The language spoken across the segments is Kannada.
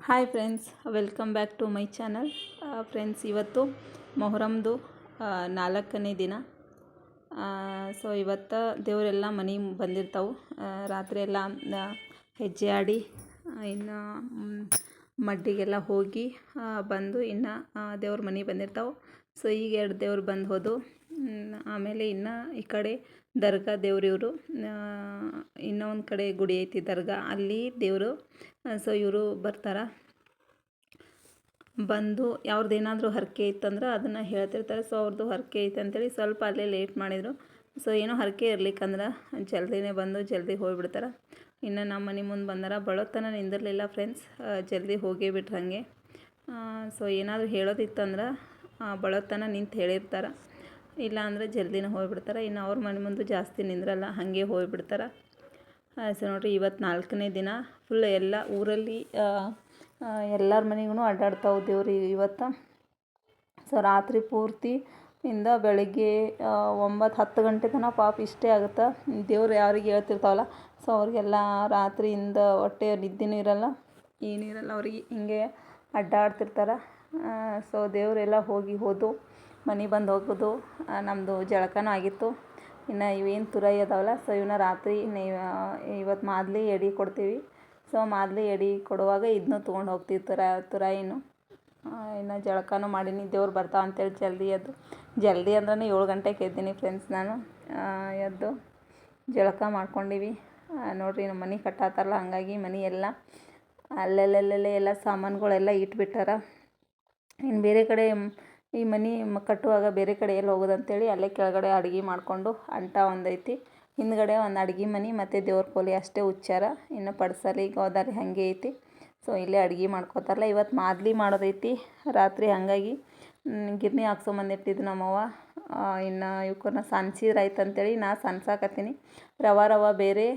Hi friends, welcome back to my channel. Friends, ಇವತ್ತು ಮೊಹರಂದು 4ನೇ ದಿನ. ಸೊ ಇವತ್ತು ದೇವರೆಲ್ಲ ಮನೆಗೆ ಬಂದಿರ್ತಾವೆ. ರಾತ್ರಿ ಎಲ್ಲ ಹೆಜ್ಜೆ ಆಡಿ ಇನ್ನು ಮಡ್ಡಿಗೆಲ್ಲ ಹೋಗಿ ಬಂದು ಇನ್ನು ದೇವ್ರ ಮನೆಗೆ ಬಂದಿರ್ತಾವೆ. ಸೊ ಈಗ 2 ದೇವ್ರು ಬಂದು ಹೋದು. ಆಮೇಲೆ ಇನ್ನು ಈ ಕಡೆ ದರ್ಗಾ ದೇವ್ರಿವರು, ಇನ್ನೊಂದು ಕಡೆ ಗುಡಿ ಐತಿ ದರ್ಗಾ, ಅಲ್ಲಿ ದೇವರು. ಸೊ ಇವರು ಬರ್ತಾರೆ, ಬಂದು ಅವ್ರದ್ದು ಏನಾದರೂ ಹರಕೆ ಇತ್ತಂದ್ರೆ ಅದನ್ನು ಹೇಳ್ತಿರ್ತಾರೆ. ಸೊ ಅವ್ರದ್ದು ಹರಕೆ ಐತೆ ಅಂತೇಳಿ ಸ್ವಲ್ಪ ಅಲ್ಲೇ ಲೇಟ್ ಮಾಡಿದರು. ಸೊ ಏನೋ ಹರಕೆ ಇರ್ಲಿಕ್ಕಂದ್ರೆ ಜಲ್ದಿನೇ ಬಂದು ಜಲ್ದಿ ಹೋಗಿಬಿಡ್ತಾರೆ. ಇನ್ನು ನಮ್ಮ ಮನೆ ಮುಂದೆ ಬಂದಾರ, ಬಳೋತನ ನಿಂದಿರಲಿಲ್ಲ ಫ್ರೆಂಡ್ಸ್, ಜಲ್ದಿ ಹೋಗೇ ಬಿಟ್ರು ಹಾಗೆ. ಸೊ ಏನಾದರೂ ಹೇಳೋದಿತ್ತಂದ್ರೆ ಬಳೋತನ ನಿಂತು ಹೇಳಿರ್ತಾರೆ, ಇಲ್ಲ ಅಂದರೆ ಜಲ್ದಿನೇ ಹೋಗಿಬಿಡ್ತಾರೆ. ಇನ್ನು ಅವ್ರ ಮನೆ ಮುಂದೆ ಜಾಸ್ತಿ ನಿಂದ್ರಲ್ಲ, ಹಾಗೆ ಹೋಗಿಬಿಡ್ತಾರೆ. ಸೊ ನೋಡಿರಿ, ಇವತ್ತು 4ನೇ ದಿನ. ಫುಲ್ ಎಲ್ಲ ಊರಲ್ಲಿ ಎಲ್ಲರ ಮನೆಗೂ ಅಡ್ಡಾಡ್ತಾವೆ ದೇವ್ರು ಇವತ್ತು. ಸೊ ರಾತ್ರಿ ಪೂರ್ತಿ ಇಂದ ಬೆಳಗ್ಗೆ 9-10 ಗಂಟೆ ತನಕ ಪಾಪ ಇಷ್ಟೇ ಆಗುತ್ತೆ. ದೇವ್ರು ಯಾರಿಗೆ ಹೇಳ್ತಿರ್ತಾವಲ್ಲ, ಸೊ ಅವ್ರಿಗೆಲ್ಲ ರಾತ್ರಿಯಿಂದ ಹೊಟ್ಟೆ ನಿದ್ದೆನೂ ಇರಲ್ಲ, ಏನೂ ಇರಲ್ಲ, ಅವ್ರಿಗೆ ಹಿಂಗೆ ಅಡ್ಡಾಡ್ತಿರ್ತಾರೆ. ಸೊ ದೇವರೆಲ್ಲ ಹೋದು ಮನೆ ಬಂದು ಹೋಗೋದು. ನಮ್ಮದು ಜಳಕನೂ ಆಗಿತ್ತು. ಇನ್ನು ಇವೇನು ತುರಾಯಿ ಅದಾವಲ್ಲ, ಸೊ ಇವನ್ನ ರಾತ್ರಿ ಇವತ್ತು ಮಾದಲಿ ಎಡೆ ಕೊಡ್ತೀವಿ. ಸೊ ಮಾದಲಿ ಎಡೆ ಕೊಡುವಾಗ ಇದನ್ನೂ ತೊಗೊಂಡು ಹೋಗ್ತೀವಿ, ತುರಾಯಿನೂ. ಇನ್ನು ಜಳಕನೂ ಮಾಡೀನಿ, ದೇವ್ರು ಬರ್ತಾವೆ ಅಂತೇಳಿ ಜಲ್ದಿ ಅಂದ್ರೆ 7 ಗಂಟೆಗೆ ಎದ್ದೀನಿ ಫ್ರೆಂಡ್ಸ್. ನಾನು ಎದ್ದು ಜಳಕ ಮಾಡ್ಕೊಂಡೀವಿ. ನೋಡಿರಿ, ನಮ್ಮ ಮನೆ ಕಟ್ಟಾತಾರಲ್ಲ, ಹಾಗಾಗಿ ಮನೆ ಎಲ್ಲ ಅಲ್ಲೆಲ್ಲೆಲ್ಲೆಲ್ಲೇ ಎಲ್ಲ ಸಾಮಾನುಗಳೆಲ್ಲ ಇಟ್ಬಿಟ್ಟಾರ. ಇನ್ನು ಬೇರೆ ಕಡೆ ಈ ಮನೆ ಕಟ್ಟುವಾಗ ಬೇರೆ ಕಡೆ ಎಲ್ಲಿ ಹೋಗೋದಂತೇಳಿ ಅಲ್ಲೇ ಕೆಳಗಡೆ ಅಡುಗೆ ಮಾಡಿಕೊಂಡು ಅಂಟ ಒಂದೈತಿ, ಹಿಂದ್ಗಡೆ ಒಂದು ಅಡುಗೆ ಮನೆ ಮತ್ತು ದೇವ್ರ ಕೋಲಿ ಅಷ್ಟೇ ಉಚ್ಚಾರ. ಇನ್ನು ಪಡ್ಸಲಿ ಗೋದಾಲಿ ಹಾಗೆ ಐತಿ. ಸೊ ಇಲ್ಲೇ ಅಡುಗೆ ಮಾಡ್ಕೋತಾರಲ್ಲ. ಇವತ್ತು ಮಾದಲಿ ಮಾಡೋದೈತಿ ರಾತ್ರಿ, ಹಾಗಾಗಿ ಗಿರ್ನಿ ಹಾಕ್ಸೊಂಬಂದಿಟ್ಟಿದ್ದು ನಮ್ಮವ್ವ. ಇನ್ನು ಇವಕ್ಕನ್ನ ಸನ್ಸಿದ್ರಾಯ್ತು ಅಂತೇಳಿ ನಾ ಸನ್ಸಾಕತ್ತೀನಿ. ರವೆ ಬೇರೆ,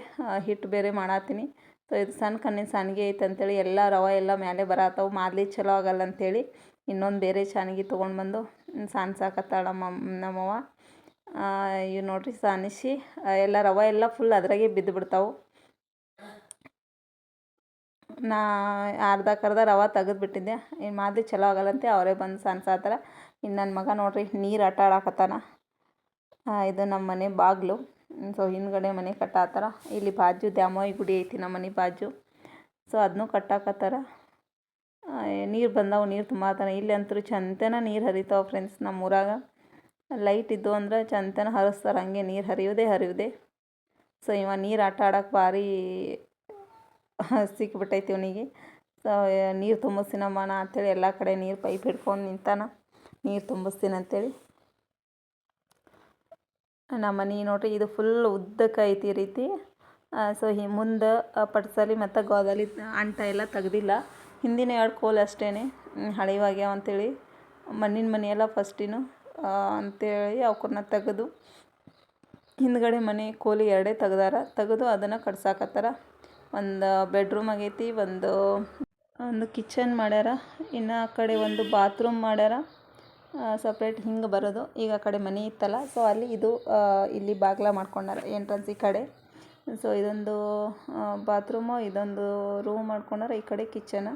ಹಿಟ್ಟು ಬೇರೆ ಮಾಡತ್ತೀನಿ. ಸೊ ಇದು ಸಣ್ಣ ಕಣ್ಣಿನ ಸಾನಿಗೆ ಐತೆ ಅಂತೇಳಿ ಎಲ್ಲ ರವೆ ಎಲ್ಲ ಮೇಲೆ ಬರತ್ತವು, ಮಾದಲಿ ಚಲೋ ಆಗಲ್ಲ ಅಂಥೇಳಿ ಇನ್ನೊಂದು ಬೇರೆ ಸಾನಿಗೆ ತೊಗೊಂಡ್ಬಂದು ಸಾನ್ಸಾಕತ್ತಾಳ ನಮ್ಮವ್ವ. ಇವು ನೋಡಿರಿ, ಸಾನಿಸಿ ಎಲ್ಲ ರವೆ ಎಲ್ಲ ಫುಲ್ ಅದ್ರಾಗೆ ಬಿದ್ದು ಬಿಡ್ತಾವೆ. ನಾ ಅರ್ಧ ರವೆ ತೆಗೆದುಬಿಟ್ಟಿದ್ದೆ. ಇನ್ನು ಮಾದಲಿ ಚಲೋ ಆಗಲ್ಲಂತೆ ಅವರೇ ಬಂದು ಸಾನ್ಸಾತಾರ. ಇನ್ನು ನನ್ನ ಮಗ ನೋಡಿರಿ ನೀರು ಆಟ ಆಡಕತ್ತಾನ. ಇದು ನಮ್ಮ ಮನೆ ಬಾಗಿಲು. ಸೊ ಹಿಂದ್ಗಡೆ ಮನೆ ಕಟ್ಟಾತಾರ. ಇಲ್ಲಿ ಬಾಜು ದ್ಯಾಮವ್ವ ಗುಡಿ ಐತಿ ನಮ್ಮ ಮನೆ ಬಾಜು. ಸೊ ಅದನ್ನೂ ಕಟ್ಟಾಕತ್ತಾರ. ನೀರು ಬಂದವು, ನೀರು ತುಂಬಾತಾನ. ಇಲ್ಲಿ ಅಂತೂ ಚಂತನ ನೀರು ಹರಿತಾವೆ ಫ್ರೆಂಡ್ಸ್. ನಮ್ಮ ಊರಾಗ ಲೈಟ್ ಇದ್ದು ಅಂದ್ರೆ ಚಂತನ ಹರಿಸ್ತಾರೆ, ಹಂಗೆ ನೀರು ಹರಿಯುವುದೇ. ಸೊ ಇವ ನೀರು ಆಟ ಆಡೋಕೆ ಭಾರಿ ಸಿಕ್ಬಿಟ್ಟೈತಿ ಇವನಿಗೆ. ಸೊ ನೀರು ತುಂಬಿಸ್ತೀನಮ್ಮ ಅಂಥೇಳಿ ಎಲ್ಲ ಕಡೆ ನೀರು ಪೈಪ್ ಹಿಡ್ಕೊಂಡು ನಿಂತಾನ, ನೀರು ತುಂಬಿಸ್ತೀನಿ ಅಂತೇಳಿ. ನಮ್ಮ ಮನೆ ನೋಡಿರಿ, ಇದು ಫುಲ್ ಉದ್ದಕ್ಕೆ ಐತಿ ಈ ರೀತಿ. ಸೊ ಮುಂದೆ ಪಡ್ಸಲಿ ಮತ್ತು ಗೋದಾಲಿ ಅಂಟ ಎಲ್ಲ ತೆಗ್ದಿಲ್ಲ. ಹಿಂದಿನ 2 ಕೋಲು ಅಷ್ಟೇ ಹಳಿವಾಗ್ಯಾವ ಅಂಥೇಳಿ, ಮಣ್ಣಿನ ಮನೆಯೆಲ್ಲ ಫಸ್ಟಿನು ಅಂಥೇಳಿ ಅವಕ್ಕನ್ನ ತೆಗೆದು ಹಿಂದ್ಗಡೆ ಮನೆ ಕೋಲಿ 2 ತೆಗೆದು ಅದನ್ನು ಕಟ್ಸಾಕತ್ತಾರ. ಒಂದು ಬೆಡ್ರೂಮ್ ಆಗೈತಿ, ಒಂದು ಕಿಚನ್ ಮಾಡ್ಯಾರ, ಇನ್ನು ಆ ಕಡೆ ಒಂದು ಬಾತ್ರೂಮ್ ಮಾಡ್ಯಾರ ಸಪ್ರೇಟ್ ಹಿಂಗೆ ಬರೋದು. ಈಗ ಆ ಕಡೆ ಮನೆ ಇತ್ತಲ್ಲ, ಸೊ ಅಲ್ಲಿ ಇಲ್ಲಿ ಬಾಗ್ಲ ಮಾಡ್ಕೊಂಡಾರ ಎಂಟ್ರೆನ್ಸ್ ಈ ಕಡೆ. ಸೊ ಇದೊಂದು ಬಾತ್ರೂಮು, ಇದೊಂದು ರೂಮ್ ಮಾಡ್ಕೊಂಡಾರ. ಈ ಕಡೆ ಕಿಚನ್.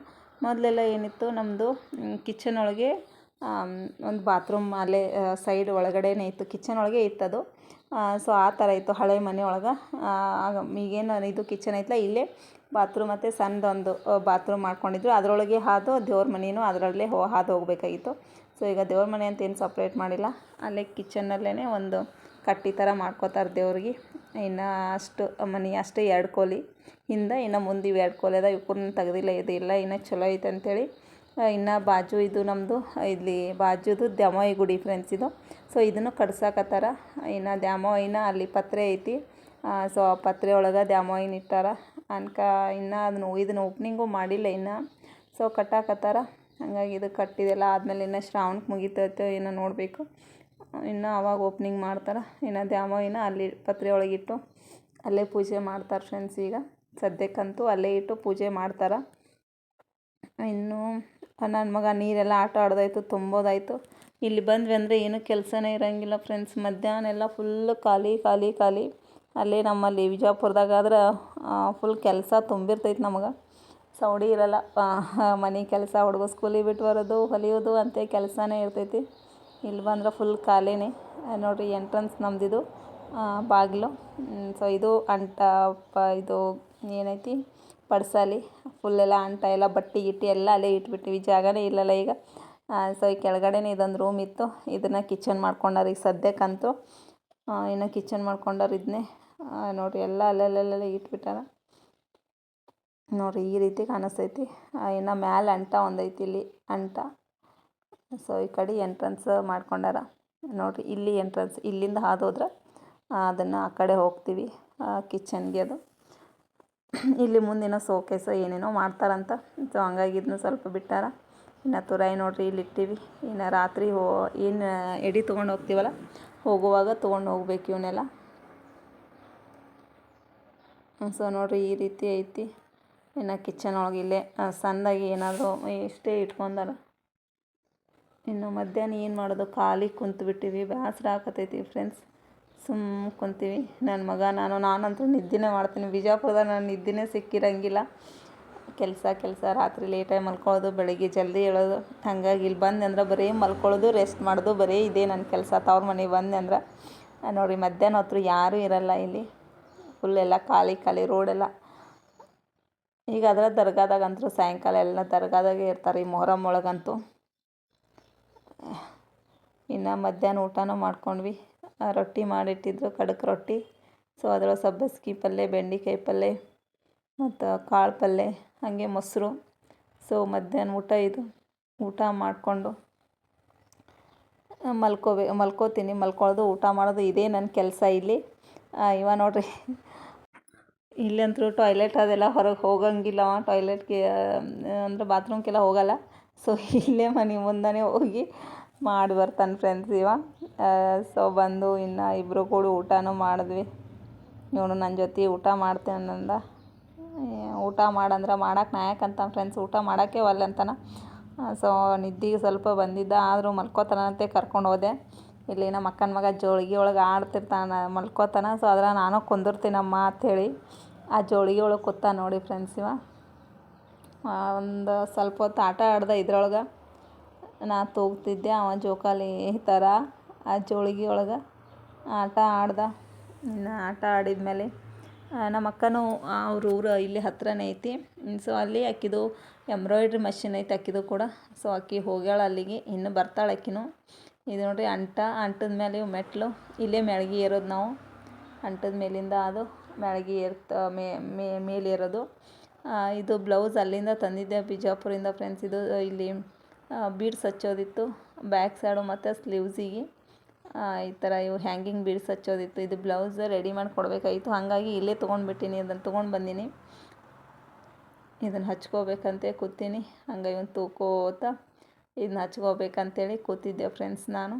ಮೊದಲೆಲ್ಲ ಏನಿತ್ತು, ನಮ್ಮದು ಕಿಚನ್ ಒಳಗೆ ಒಂದು ಬಾತ್ರೂಮ್ ಅಲ್ಲೇ ಸೈಡ್ ಒಳಗಡೆನೇ ಇತ್ತು, ಕಿಚನ್ ಒಳಗೆ ಇತ್ತದು. ಸೊ ಆ ಥರ ಇತ್ತು ಹಳೆ ಮನೆ ಒಳಗೆ. ಈಗೇನು ಇದು ಕಿಚನ್ ಐತಲ್ಲ, ಇಲ್ಲೇ ಬಾತ್ರೂಮ್ ಮತ್ತು ಸಣ್ಣದೊಂದು ಬಾತ್ರೂಮ್ ಮಾಡ್ಕೊಂಡಿದ್ರು. ಅದರೊಳಗೆ ಹಾದು ದೇವ್ರ ಮನೆಯೂ ಅದರಲ್ಲೇ ಹಾದು ಹೋಗ್ಬೇಕಾಗಿತ್ತು. ಸೊ ಈಗ ದೇವ್ರ ಮನೆ ಅಂತ ಏನು ಸಪ್ರೇಟ್ ಮಾಡಿಲ್ಲ, ಅಲ್ಲೇ ಕಿಚನ್ನಲ್ಲೇ ಒಂದು ಕಟ್ಟಿ ಥರ ಮಾಡ್ಕೋತಾರೆ ದೇವ್ರಿಗೆ. ಇನ್ನು ಅಷ್ಟು ಮನೆ ಅಷ್ಟೇ 2 ಕೋಲಿ ಹಿಂದೆ, ಇನ್ನು ಮುಂದೆ 2 ಕೋಲಿ ಅದ, ಇವಕ್ಕೂ ತೆಗ್ದಿಲ್ಲ. ಇದಿಲ್ಲ ಇನ್ನು ಚಲೋ ಐತೆ ಅಂಥೇಳಿ. ಇನ್ನು ಬಾಜು ಇದು ನಮ್ಮದು, ಇಲ್ಲಿ ಬಾಜುದು ದ್ಯಾಮವ್ವ ಗುಡಿ ಫ್ರೆಂಡ್ಸ್ ಇದು. ಸೊ ಇದನ್ನು ಕಟ್ಸಾಕತ್ತಾರ. ಇನ್ನು ದ್ಯಾಮವ್ವನ ಅಲ್ಲಿ ಪತ್ರೆ ಐತಿ. ಸೊ ಆ ಪತ್ರೆ ಒಳಗೆ ದ್ಯಾಮವ್ವನ ಇಟ್ಟಾರ ಇನ್ನು ಇದನ್ನು ಓಪ್ನಿಂಗು ಮಾಡಿಲ್ಲ ಇನ್ನು. ಸೊ ಕಟ್ಟಾಕತ್ತಾರ. ಹಾಗಾಗಿ ಇದು ಕಟ್ಟಿದೆಲ್ಲ ಆದಮೇಲೆ ಇನ್ನು ಶ್ರಾವಣಕ್ಕೆ ಮುಗಿತೈತೆ ಏನೋ ನೋಡಬೇಕು. ಇನ್ನು ಆವಾಗ ಓಪ್ನಿಂಗ್ ಮಾಡ್ತಾರೆ. ಇನ್ನು ದ್ಯಾಮವ್ವನ ಅಲ್ಲಿ ಪತ್ರೆ ಒಳಗಿಟ್ಟು ಅಲ್ಲೇ ಪೂಜೆ ಮಾಡ್ತಾರೆ ಫ್ರೆಂಡ್ಸ್. ಈಗ ಸದ್ಯಕ್ಕಂತೂ ಅಲ್ಲೇ ಇಟ್ಟು ಪೂಜೆ ಮಾಡ್ತಾರೆ. ಇನ್ನು ನನ್ನ ಮಗ ನೀರೆಲ್ಲ ಆಟ ಆಡೋದಾಯ್ತು, ತುಂಬೋದಾಯಿತು. ಇಲ್ಲಿ ಬಂದ್ವಿ ಅಂದರೆ ಏನೂ ಕೆಲಸನೇ ಇರೋಂಗಿಲ್ಲ ಫ್ರೆಂಡ್ಸ್. ಮಧ್ಯಾಹ್ನ ಎಲ್ಲ ಫುಲ್ಲು ಖಾಲಿ. ಅಲ್ಲೇ ನಮ್ಮಲ್ಲಿ ವಿಜಯಪುರದಾಗಾದ್ರೆ ಫುಲ್ ಕೆಲಸ ತುಂಬಿರ್ತೈತೆ ನಮಗೆ. ಸೌಡಿ ಇರಲ್ಲ. ಮನೆ ಕೆಲಸ, ಹುಡುಗ ಸ್ಕೂಲಿಗೆ ಬಿಟ್ಟು ಬರೋದು, ಹೊಲಿಯೋದು ಅಂತೆ ಕೆಲಸನೇ ಇರ್ತೈತಿ. ಇಲ್ಲಿ ಬಂದ್ರೆ ಫುಲ್ ಖಾಲಿನೇ. ನೋಡಿರಿ ಎಂಟ್ರೆನ್ಸ್ ನಮ್ಮದಿದು ಬಾಗಿಲು. ಸೊ ಇದು ಇದು ಏನೈತಿ ಪಡ್ಸಾಲಿ. ಫುಲ್ಲೆಲ್ಲ ಎಲ್ಲ ಬಟ್ಟೆ ಗಿಟ್ಟಿ ಎಲ್ಲ ಅಲ್ಲೇ ಇಟ್ಬಿಟ್ಟಿವಿ, ಜಾಗನೇ ಇಲ್ಲಲ್ಲ ಈಗ. ಸೊ ಈ ಕೆಳಗಡೆನೇ ಇದೊಂದು ರೂಮ್ ಇತ್ತು, ಇದನ್ನು ಕಿಚನ್ ಮಾಡ್ಕೊಂಡಾರ ಈಗ ಸದ್ಯಕ್ಕಂತೂ. ಇನ್ನು ಕಿಚನ್ ಮಾಡ್ಕೊಂಡಾರ ಇದನ್ನೇ. ನೋಡಿರಿ ಎಲ್ಲ ಅಲ್ಲೆಲ್ಲೆಲ್ಲ ಇಟ್ಬಿಟ್ಟಾರ. ನೋಡಿರಿ ಈ ರೀತಿ ಕಾಣಿಸ್ತೈತಿ. ಇನ್ನು ಮ್ಯಾಲೆ ಒಂದೈತಿ ಇಲ್ಲಿ ಅಂಟ. ಸೊ ಈ ಕಡೆ ಎಂಟ್ರೆನ್ಸ್ ಮಾಡ್ಕೊಂಡಾರ. ನೋಡಿರಿ ಇಲ್ಲಿ ಎಂಟ್ರೆನ್ಸ್, ಇಲ್ಲಿಂದ ಹಾದೋದ್ರೆ ಅದನ್ನು ಆ ಕಡೆ ಹೋಗ್ತೀವಿ ಕಿಚನ್ಗೆ. ಅದು ಇಲ್ಲಿ ಮುಂದಿನ ಸೋಕೇಸ ಏನೇನೋ ಮಾಡ್ತಾರಂತ. ಸೊ ಹಂಗಾಗಿ ಇದನ್ನು ಸ್ವಲ್ಪ ಬಿಟ್ಟಾರ. ಇನ್ನು ತುರಾಯಿ ನೋಡಿರಿ ಇಲ್ಲಿ ಇಟ್ಟಿವಿ. ಇನ್ನು ರಾತ್ರಿ ಏನು ಎಡೆ ತೊಗೊಂಡು ಹೋಗ್ತೀವಲ್ಲ, ಹೋಗುವಾಗ ತೊಗೊಂಡು ಹೋಗ್ಬೇಕು ಇವನ್ನೆಲ್ಲ. ಸೊ ನೋಡಿರಿ ಈ ರೀತಿ ಐತಿ. ಇನ್ನು ಕಿಚನ್ ಒಳಗೆ ಇಲ್ಲೇ ಸಣ್ಣದಾಗಿ ಏನಾದರೂ ಇಷ್ಟೇ ಇಟ್ಕೊಂಡಾರ. ಇನ್ನು ಮಧ್ಯಾಹ್ನ ಏನು ಮಾಡೋದು, ಖಾಲಿ ಕುಂತ್ಬಿಟ್ಟಿವಿ, ಬೇಸರ ಆಕತೈತಿ ಫ್ರೆಂಡ್ಸ್. ಕುಂತೀವಿ ನನ್ನ ಮಗ ನಾನಂತೂ ನಿದ್ದೆನೇ ಮಾಡ್ತೀನಿ. ಬಿಜಾಪುರದಾಗ ನಾನು ನಿದ್ದೆನೇ ಸಿಕ್ಕಿರಂಗಿಲ್ಲ. ಕೆಲಸ ರಾತ್ರಿ ಲೇಟಾಗಿ ಮಲ್ಕೊಳ್ಳೋದು, ಬೆಳಗ್ಗೆ ಜಲ್ದಿ ಹೇಳೋದು. ಹಾಗಾಗಿ ಇಲ್ಲಿ ಬಂದೆ ಅಂದ್ರೆ ಬರೀ ಮಲ್ಕೊಳ್ಳೋದು, ರೆಸ್ಟ್ ಮಾಡೋದು, ಬರೀ ಇದೇ ನನ್ನ ಕೆಲಸ. ತವ್ರ ಮನೆಗೆ ಬಂದೆ ಅಂದ್ರೆ ನೋಡಿರಿ ಮಧ್ಯಾಹ್ನ ಹೊತ್ತು ಯಾರೂ ಇರಲ್ಲ ಇಲ್ಲಿ. ಫುಲ್ ಎಲ್ಲ ಖಾಲಿ ರೋಡೆಲ್ಲ. ಈಗ ಅದರ ದರ್ಗಾದಾಗಂತೂ ಸಾಯಂಕಾಲ ಎಲ್ಲ ದರ್ಗಾದಾಗೆ ಇರ್ತಾರೆ ಈ ಮೊಹರಂ ಒಳಗಂತೂ. ಇನ್ನು ಮಧ್ಯಾಹ್ನ ಊಟನೂ ಮಾಡ್ಕೊಂಡ್ವಿ. ರೊಟ್ಟಿ ಮಾಡಿಟ್ಟಿದ್ರು, ಖಡಕ್ ರೊಟ್ಟಿ. ಸೊ ಅದರೊಳಗೆ ಸಬ್ಬಸ್ಗೆ ಪಲ್ಯ, ಬೆಂಡೆಕಾಯಿ ಪಲ್ಯ ಮತ್ತು ಕಾಳು ಪಲ್ಯ, ಹಾಗೆ ಮೊಸರು. ಸೊ ಮಧ್ಯಾಹ್ನ ಊಟ ಮಾಡಿಕೊಂಡು ಮಲ್ಕೊಳ್ಳೋದು, ಊಟ ಮಾಡೋದು, ಇದೇ ನನ್ನ ಕೆಲಸ ಇಲ್ಲಿ. ನೋಡಿರಿ ಇಲ್ಲಂತೂ ಟಾಯ್ಲೆಟ್ ಅದೆಲ್ಲ ಹೊರಗೆ ಹೋಗಂಗಿಲ್ಲ. ಟಾಯ್ಲೆಟ್ಗೆ ಅಂದರೆ ಬಾತ್ರೂಮ್ಗೆಲ್ಲ ಹೋಗಲ್ಲ. ಸೊ ಇಲ್ಲೇ ಮನೆ ಮುಂದೆ ಹೋಗಿ ಮಾಡಿ ಬರ್ತಾನೆ ಫ್ರೆಂಡ್ಸ್ ಸೊ ಬಂದು ಇನ್ನು ಇಬ್ಬರು ಕೂಡ ಊಟನೂ ಮಾಡಿದ್ವಿ. ಇವನು ನನ್ನ ಜೊತೆ ಊಟ ಮಾಡ್ತೇನಂದ. ಊಟ ಮಾಡಂದ್ರೆ ಮಾಡಕ್ಕೆ ನಾಯಕಂತ ಫ್ರೆಂಡ್ಸ್, ಊಟ ಮಾಡೋಕ್ಕೆ ಒಲ್ಲೆ. ಸೊ ನಿದ್ದೆಗೆ ಸ್ವಲ್ಪ ಬಂದಿದ್ದ, ಆದರೂ ಮಲ್ಕೋತಾನಂತೆ ಕರ್ಕೊಂಡು ಹೋದೆ. ಇಲ್ಲಿ ನಮ್ಮ ಅಕ್ಕನ ಮಗ ಜೋಳಿಗೆ ಒಳಗೆ ಆಡ್ತಿರ್ತಾನೆ, ಮಲ್ಕೋತಾನೆ. ಸೊ ಅದ್ರ ನಾನು ಕುಂದಿರ್ತೀನಮ್ಮ ಅಂಥೇಳಿ ಆ ಜೋಳಿಗೆ ಒಳಗೆ ಕೂತ ನೋಡಿ ಫ್ರೆಂಡ್ಸ್. ಒಂದು ಸ್ವಲ್ಪ ಹೊತ್ತು ಆಟ ಆಡ್ದೆ ಇದ್ರೊಳಗೆ. ನಾ ತೂಗ್ತಿದ್ದೆ, ಅವ ಜೋಕಾಲಿ ಥರ ಆ ಜೋಳಿಗೆ ಒಳಗೆ ಆಟ ಆಡ್ದ. ಇನ್ನು ಆಟ ಆಡಿದ್ಮೇಲೆ ನಮ್ಮ ಅಕ್ಕನೂ ಅವ್ರ ಊರು ಇಲ್ಲಿ ಹತ್ರನೇ ಐತಿ. ಸೊ ಅಲ್ಲಿ ಆಕಿದು ಎಂಬ್ರಾಯ್ಡ್ರಿ ಮಷಿನ್ ಐತಿ ಆಕಿದು ಕೂಡ. ಸೊ ಆಕಿ ಹೋಗ್ಯಾಳ ಅಲ್ಲಿಗೆ, ಇನ್ನು ಬರ್ತಾಳೆ ಆಕಿನೂ. ಇದು ನೋಡಿರಿ ಅಂಟದ ಮೇಲೆ ಮೆಟ್ಲು, ಇಲ್ಲೇ ಮ್ಯಾಳ್ಗೆ ಏರೋದು ನಾವು. ಅಂಟದ ಮೇಲಿಂದ ಅದು ಮ್ಯಾಳ್ಗೆ ಮೇಲೆ ಏರೋದು. ಇದು ಬ್ಲೌಸ್ ಅಲ್ಲಿಂದ ತಂದಿದ್ದೆ ಬಿಜಾಪುರಿಂದ ಫ್ರೆಂಡ್ಸ್. ಇದು ಇಲ್ಲಿ ಬೀಡ್ಸ್ ಹಚ್ಚೋದಿತ್ತು ಬ್ಯಾಕ್ ಸೈಡು ಮತ್ತು ಸ್ಲೀವ್ಸಿಗೆ. ಈ ಥರ ಇವು ಹ್ಯಾಂಗಿಂಗ್ ಬೀಡ್ಸ್ ಹಚ್ಚೋದಿತ್ತು. ಇದು ಬ್ಲೌಸ್ ರೆಡಿ ಮಾಡಿ ಕೊಡಬೇಕಾಗಿತ್ತು, ಹಾಗಾಗಿ ಇಲ್ಲೇ ತೊಗೊಂಡ್ಬಿಟ್ಟಿನಿ. ಅದನ್ನು ತೊಗೊಂಡು ಬಂದೀನಿ. ಇದನ್ನು ಹಚ್ಕೋಬೇಕಂತೆ ಕೂತೀನಿ. ಹಂಗೆ ಇವನು ತೂಕೋತ ಇದನ್ನ ಹಚ್ಕೋಬೇಕಂತೇಳಿ ಕೂತಿದ್ದೆ ಫ್ರೆಂಡ್ಸ್ ನಾನು.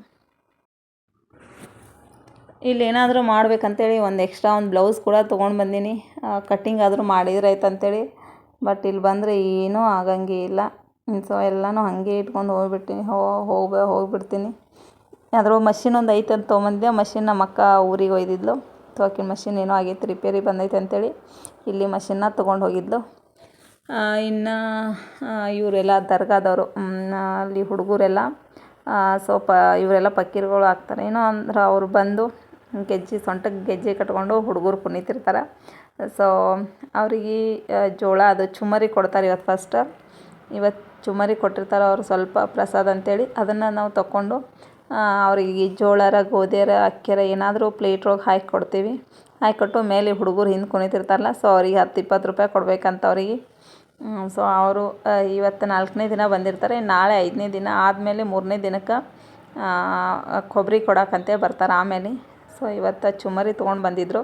ಇಲ್ಲಿ ಏನಾದರೂ ಮಾಡ್ಬೇಕಂತೇಳಿ ಒಂದು ಬ್ಲೌಸ್ ಕೂಡ ತೊಗೊಂಡು ಬಂದೀನಿ. ಕಟ್ಟಿಂಗ್ ಆದರೂ ಮಾಡಿದ್ರೆ ಆಯ್ತು ಅಂತೇಳಿ. ಬಟ್ ಇಲ್ಲಿ ಬಂದರೆ ಏನೂ ಆಗಂಗೆ ಇಲ್ಲ. ಸೊ ಎಲ್ಲನೂ ಹಾಗೆ ಇಟ್ಕೊಂಡು ಹೋಗ್ಬಿಡ್ತೀನಿ. ಅದ್ರ ಮಷಿನ್ ಒಂದು ಐತೆ ಅಂತ ತೊಗೊಂಬಂದೆ. ಮಷಿನ್ ನಮ್ಮ ಅಕ್ಕ ಊರಿಗೆ ಒಯ್ದಿದ್ಲು. ಸೊ ಆಕಿನ ಮಷಿನ್ ಏನೋ ಆಗೈತೆ, ರಿಪೇರಿ ಬಂದೈತೆ ಅಂತೇಳಿ ಇಲ್ಲಿ ಮಷಿನ್ನ ತೊಗೊಂಡು ಹೋಗಿದ್ಲು. ಇನ್ನು ಇವರೆಲ್ಲ ದರ್ಗಾದವರು, ಅಲ್ಲಿ ಹುಡುಗರೆಲ್ಲ ಸ್ವಲ್ಪ ಇವರೆಲ್ಲ ಪಕ್ಕೀರ್ಗಳು ಆಗ್ತಾರೆ. ಏನೋ ಅಂದ್ರೆ ಅವ್ರು ಬಂದು ಸೊಂಟಕ್ಕೆ ಗೆಜ್ಜೆ ಕಟ್ಕೊಂಡು ಹುಡುಗರು ಕುಣಿತಿರ್ತಾರೆ. ಸೊ ಅವ್ರಿಗೆ ಜೋಳ ಅದು ಚುಮ್ಮರಿ ಕೊಡ್ತಾರೆ ಇವತ್ತು ಚುಮ್ಮರಿ ಕೊಟ್ಟಿರ್ತಾರೆ ಅವರು, ಸ್ವಲ್ಪ ಪ್ರಸಾದ ಅಂತೇಳಿ. ಅದನ್ನು ನಾವು ತಗೊಂಡು ಅವ್ರಿಗೆ ಜೋಳರ, ಗೋಧಿಯರ, ಅಕ್ಕಿಯರ ಏನಾದರೂ ಪ್ಲೇಟ್ ಒಳಗೆ ಹಾಕಿ ಕೊಡ್ತೀವಿ. ಹಾಕಿಕೊಟ್ಟು ಮೇಲೆ ಹುಡುಗರು ಹಿಂದೆ ಕುಣಿತಿರ್ತಾರಲ್ಲ, ಸೊ ಅವ್ರಿಗೆ 10-20 ರೂಪಾಯಿ ಕೊಡ್ಬೇಕಂತ ಅವ್ರಿಗೆ. ಸೊ ಅವರು ಇವತ್ತು 4ನೇ ದಿನ ಬಂದಿರ್ತಾರೆ. ನಾಳೆ 5ನೇ ದಿನ ಆದಮೇಲೆ 3ನೇ ದಿನಕ್ಕೆ ಕೊಬ್ಬರಿ ಕೊಡೋಕ್ಕಂತೆ ಬರ್ತಾರೆ ಆಮೇಲೆ. ಸೊ ಇವತ್ತು ಚುಮ್ಮರಿ ತೊಗೊಂಡು ಬಂದಿದ್ದರು.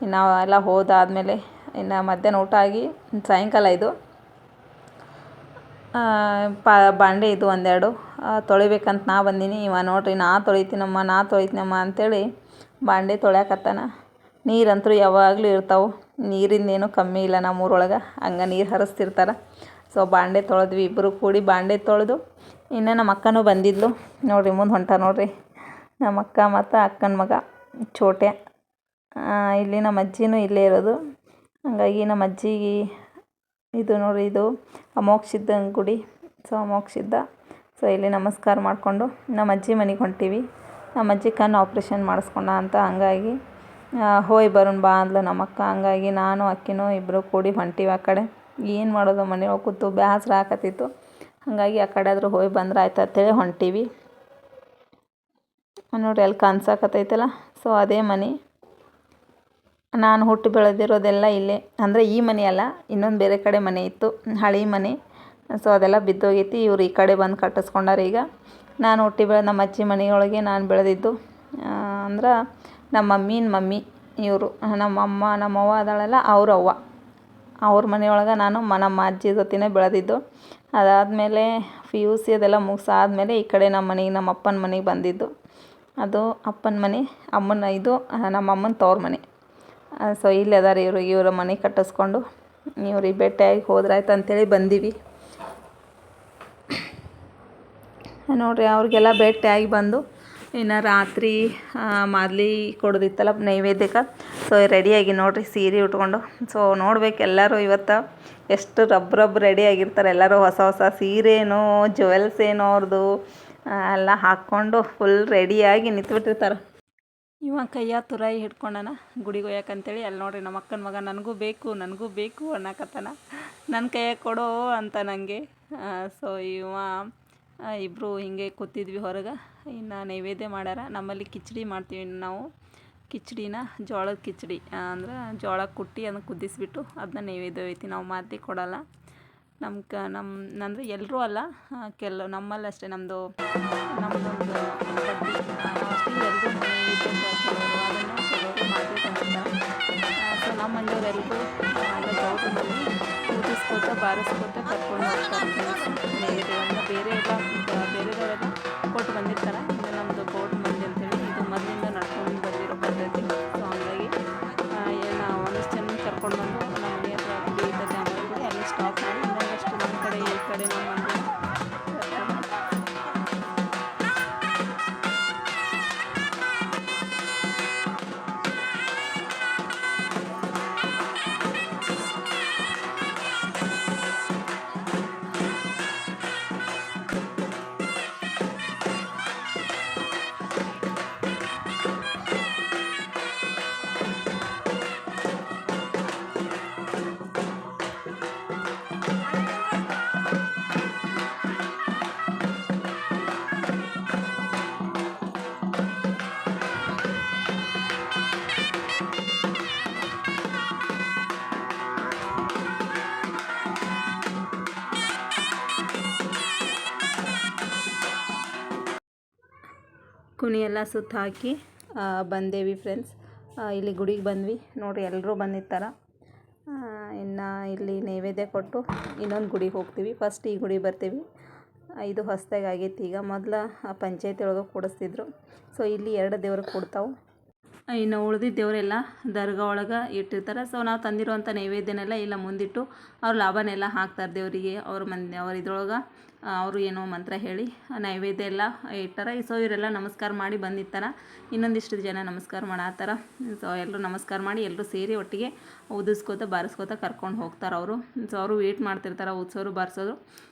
ಇನ್ನು ಎಲ್ಲ ಹೋದಾದಮೇಲೆ ಇನ್ನು ಮಧ್ಯಾಹ್ನ ಊಟ ಆಗಿ ಸಾಯಂಕಾಲ ಇದು ಬಾಂಡೆ ಇದು ಒಂದೆರಡು ತೊಳಿಬೇಕಂತ ನಾ ಬಂದೀನಿ. ನೋಡಿರಿ ನಾ ತೊಳಿತೀನಮ್ಮ ಅಂಥೇಳಿ ಬಾಂಡೆ ತೊಳ್ಯಾಕತ್ತಾನ. ನೀರಂತೂ ಯಾವಾಗಲೂ ಇರ್ತಾವೆ, ನೀರಿಂದೇನು ಕಮ್ಮಿ ಇಲ್ಲ ನಮ್ಮೂರೊಳಗೆ. ಹಂಗೆ ನೀರು ಹರಿಸ್ತಿರ್ತಾರೆ. ಸೊ ಬಾಂಡೆ ತೊಳೆದ್ವಿ ಇಬ್ಬರು ಕೂಡಿ. ಬಾಂಡೆ ತೊಳೆದು ಇನ್ನು ನಮ್ಮ ಅಕ್ಕನೂ ಬಂದಿದ್ಲು ನೋಡಿರಿ, ಮುಂದೆ ಹೊಂಟ ನೋಡಿರಿ ನಮ್ಮ ಅಕ್ಕ ಮತ್ತು ಅಕ್ಕನ ಮಗ ಛೋಟೆ. ಇಲ್ಲಿ ನಮ್ಮ ಅಜ್ಜಿನೂ ಇಲ್ಲೇ ಇರೋದು. ಹಾಗಾಗಿ ನಮ್ಮ ಅಜ್ಜಿಗೆ ಇದು ನೋಡಿ, ಇದು ಅಮೋಕ್ಷಿದ್ದ ಗುಡಿ. ಸೊ ಅಮೋಕ್ಷಿದ್ದ. ಸೊ ಇಲ್ಲಿ ನಮಸ್ಕಾರ ಮಾಡಿಕೊಂಡು ನಮ್ಮ ಅಜ್ಜಿ ಮನೆಗೆ ಹೊಂಟೀವಿ. ನಮ್ಮ ಅಜ್ಜಿ ಕಣ್ಣು ಆಪ್ರೇಷನ್ ಮಾಡಿಸ್ಕೊಂಡ ಅಂತ, ಹಂಗಾಗಿ ಹೋಯ್ ಬರೋಣ ಬಾ ಅಂದ್ಲು ನಮ್ಮಕ್ಕ. ಹಂಗಾಗಿ ನಾನು ಅಕ್ಕಿನೂ ಇಬ್ಬರು ಕೂಡಿ ಹೊಂಟೀವಿ ಆ ಕಡೆ. ಏನು ಮಾಡೋದು, ಮನೆಯೊಳಗೆ ಕೂತು ಬೇಸರ ಆಕತ್ತಿತ್ತು. ಹಾಗಾಗಿ ಆ ಕಡೆ ಆದರೂ ಹೋಗಿ ಬಂದ್ರೆ ಆಯ್ತು ಅಂತೇಳಿ ಹೊಂಟೀವಿ. ನೋಡಿರಿ ಅಲ್ಲಿ ಕಾಣಿಸಾಕತ್ತೈತಲ್ಲ, ಸೊ ಅದೇ ಮನೆ. ನಾನು ಹುಟ್ಟು ಬೆಳೆದಿರೋದೆಲ್ಲ ಇಲ್ಲೇ, ಅಂದರೆ ಈ ಮನೆ ಅಲ್ಲ, ಇನ್ನೊಂದು ಬೇರೆ ಕಡೆ ಮನೆ ಇತ್ತು, ಹಳೆ ಮನೆ. ಸೊ ಅದೆಲ್ಲ ಬಿದ್ದೋಗೈತಿ. ಇವ್ರು ಈ ಕಡೆ ಬಂದು ಕಟ್ಟಿಸ್ಕೊಂಡಾರ ಈಗ. ನಾನು ಹುಟ್ಟಿ ನಮ್ಮ ಅಜ್ಜಿ ಮನೆಯೊಳಗೆ ನಾನು ಬೆಳೆದಿದ್ದು. ಅಂದ್ರೆ ನಮ್ಮ ಮಮ್ಮಿ ಇವರು, ನಮ್ಮಮ್ಮ ನಮ್ಮವ್ವ ಅದಾಳಲ್ಲ, ಅವ್ರ ಮನೆಯೊಳಗೆ ನಾನು ನಮ್ಮ ಅಜ್ಜಿ ಜೊತೆನೇ ಬೆಳೆದಿದ್ದು. ಅದಾದಮೇಲೆ PUC ಅದೆಲ್ಲ ಮುಗಿಸಾದ್ಮೇಲೆ ಈ ಕಡೆ ನಮ್ಮ ಮನೆಗೆ, ನಮ್ಮ ಅಪ್ಪನ ಮನೆಗೆ ಬಂದಿದ್ದು. ಅದು ಅಪ್ಪನ ಮನೆ, ಇದು ನಮ್ಮ ಅಮ್ಮನ ತವ್ರ ಮನೆ. ಸೊ ಇಲ್ಲಿ ಅದಾರ ಇವರ ಮನೆ ಕಟ್ಟಿಸ್ಕೊಂಡು ಇವ್ರಿಗೆ ಭೇಟಿಯಾಗಿ ಹೋದ್ರಾಯ್ತು ಅಂತೇಳಿ ಬಂದೀವಿ. ನೋಡಿರಿ ಅವ್ರಿಗೆಲ್ಲ ಭೇಟಿಯಾಗಿ ಬಂದು ಇನ್ನು ರಾತ್ರಿ ಮಾದಲಿ ಕೊಡೋದಿತ್ತಲ್ಲ ನೈವೇದ್ಯಕ್ಕೆ. ಸೊ ರೆಡಿಯಾಗಿ ನೋಡಿರಿ ಸೀರೆ ಉಟ್ಕೊಂಡು. ಸೊ ನೋಡ್ಬೇಕು ಎಲ್ಲರೂ ಇವತ್ತು ಎಷ್ಟು ರಬ್ ರೆಡಿ ಆಗಿರ್ತಾರೆ ಎಲ್ಲರೂ. ಹೊಸ ಸೀರೆನೋ ಜ್ಯುವೆಲ್ಸ್ ಏನೋ ಅವ್ರದ್ದು ಎಲ್ಲ ಹಾಕ್ಕೊಂಡು ಫುಲ್ ರೆಡಿಯಾಗಿ ನಿಂತ್ಬಿಟ್ಟಿರ್ತಾರೆ. ಇವ ಕೈಯ ತುರಾಯಿ ಹಿಡ್ಕೊಂಡನ ಗುಡಿಗೆ ಹೋಯಕ್ಕಂತೇಳಿ. ಅಲ್ಲಿ ನೋಡಿರಿ ನಮ್ಮ ಅಕ್ಕನ ಮಗ ನನಗೂ ಬೇಕು ಅನ್ನಕತ್ತಾನ. ನನ್ನ ಕೈಯಾಗ ಕೊಡೋ ಅಂತ ನನಗೆ. ಸೊ ಇಬ್ಬರು ಹಿಂಗೆ ಕೂತಿದ್ವಿ ಹೊರಗೆ. ಇನ್ನು ನೈವೇದ್ಯ ಮಾಡ್ಯಾರ. ನಮ್ಮಲ್ಲಿ ಕಿಚಡಿ ಮಾಡ್ತೀವಿ ನಾವು. ಕಿಚಡಿನ ಜೋಳದ ಕಿಚಡಿ, ಅಂದ್ರೆ ಜೋಳ ಕುಟ್ಟಿ ಅದನ್ನು ಕುದಿಸ್ಬಿಟ್ಟು ಅದನ್ನ ನೈವೇದ್ಯ ಒಯ್ತೀವಿ ನಾವು. ಮಾತಿ ಕೊಡಲ್ಲ. ಅಂದರೆ ಎಲ್ಲರೂ ಅಲ್ಲ, ನಮ್ಮಲ್ಲಿ ಅಷ್ಟೇ, ನಮ್ಮದೊಂದು ಬಡ್ಡಿ ಅಷ್ಟೇ ಎಲ್ಲರೂ ನೈವೇದ್ಯ ಕೆಲವರು ಅದನ್ನು ಕೆಲವರು ಮಾತಿ ಕೊಡ್ತಾರೆ. ಸೊ ನಮ್ಮ ಮನೆಯವರೆಲ್ಲರೂ ಗೌರವದಲ್ಲಿ ಕೂದಿಸ್ಕೊತ ಬಾರಿಸ್ಕೊತ ಕರ್ಕೊಂಡು ಹೋಗ್ತಾರೆ ನೈವೇದ್ಯಗಳನ್ನ. ಬೇರೆದವರೆಲ್ಲ ಕೊಟ್ಟು ಬಂದಿರ್ತಾರೆ. ಇದು ನಮ್ಮದು ಗೌಡ ಮಂದಿ ಅಂತೇಳಿ, ಇದು ಮೊದಲಿಂದ ನಡ್ಕೊಂಡು ಬಂದಿರೋ ಪದ್ಧತಿ. ಸೊ ಹಂಗಾಗಿ ನಾವು ಒಂದಿಷ್ಟು ಜನ ಕರ್ಕೊಂಡು ಬಂದು ನಮ್ಮ ಮನೆ ಹತ್ರ ಗುಡಿ ಇರ್ತದೆ, ಆಮೇಲೆ ಗುಡಿ ಅಲ್ಲಿ ಸ್ಟಾಪ್ ಮಾಡಿ ಇನ್ನೊಂದಷ್ಟು ನಮ್ಮ ಕಡೆ ಈ ಕಡೆ ನಮ್ಮ ಮಂದಿ ಕುಣಿಯೆಲ್ಲ ಸುತ್ತ ಹಾಕಿ ಬಂದೇವಿ ಫ್ರೆಂಡ್ಸ್. ಇಲ್ಲಿ ಗುಡಿಗೆ ಬಂದ್ವಿ ನೋಡಿರಿ, ಎಲ್ಲರೂ ಬಂದಿರ್ತಾರೆ. ಇನ್ನು ಇಲ್ಲಿ ನೈವೇದ್ಯ ಕೊಟ್ಟು ಇನ್ನೊಂದು ಗುಡಿಗೆ ಹೋಗ್ತೀವಿ. ಫಸ್ಟ್ ಈ ಗುಡಿ ಬರ್ತೀವಿ. ಇದು ಹೊಸ್ದಾಗಿ ಆಗೈತಿ ಈಗ. ಮೊದಲು ಪಂಚಾಯತಿ ಒಳಗೆ ಕೂಡಿಸ್ತಿದ್ರು. ಸೊ ಇಲ್ಲಿ 2 ದೇವ್ರು ಕೊಡ್ತಾವೆ. ಇನ್ನು ಉಳಿದಿದ್ದ ದೇವರೆಲ್ಲ ದರ್ಗಾ ಒಳಗೆ ಇಟ್ಟಿರ್ತಾರೆ. ಸೊ ನಾವು ತಂದಿರುವಂಥ ನೈವೇದ್ಯನೆಲ್ಲ ಇಲ್ಲ ಮುಂದಿಟ್ಟು ಅವ್ರ ಲಾಭನೆಲ್ಲ ಹಾಕ್ತಾರೆ ದೇವರಿಗೆ. ಅವ್ರ ಇದ್ರೊಳಗೆ ಅವರು ಏನೋ ಮಂತ್ರ ಹೇಳಿ ನೈವೇದ್ಯ ಎಲ್ಲ ಇಟ್ಟಾರ. ಸೊ ಇವರೆಲ್ಲ ನಮಸ್ಕಾರ ಮಾಡಿ ಬಂದಿರ್ತಾರೆ. ಇನ್ನೊಂದಿಷ್ಟು ಜನ ನಮಸ್ಕಾರ ಮಾಡತ್ತಾರ. ಸೊ ಎಲ್ಲರೂ ನಮಸ್ಕಾರ ಮಾಡಿ ಎಲ್ಲರೂ ಸೇರಿ ಒಟ್ಟಿಗೆ ಉದಿಸ್ಕೋತ ಬಾರಿಸ್ಕೋತ ಕರ್ಕೊಂಡು ಹೋಗ್ತಾರೆ ಅವರು. ಸೊ ಅವರು ವೇಟ್ ಮಾಡ್ತಿರ್ತಾರೆ ಉತ್ಸವರು ಬಾರಿಸೋದು.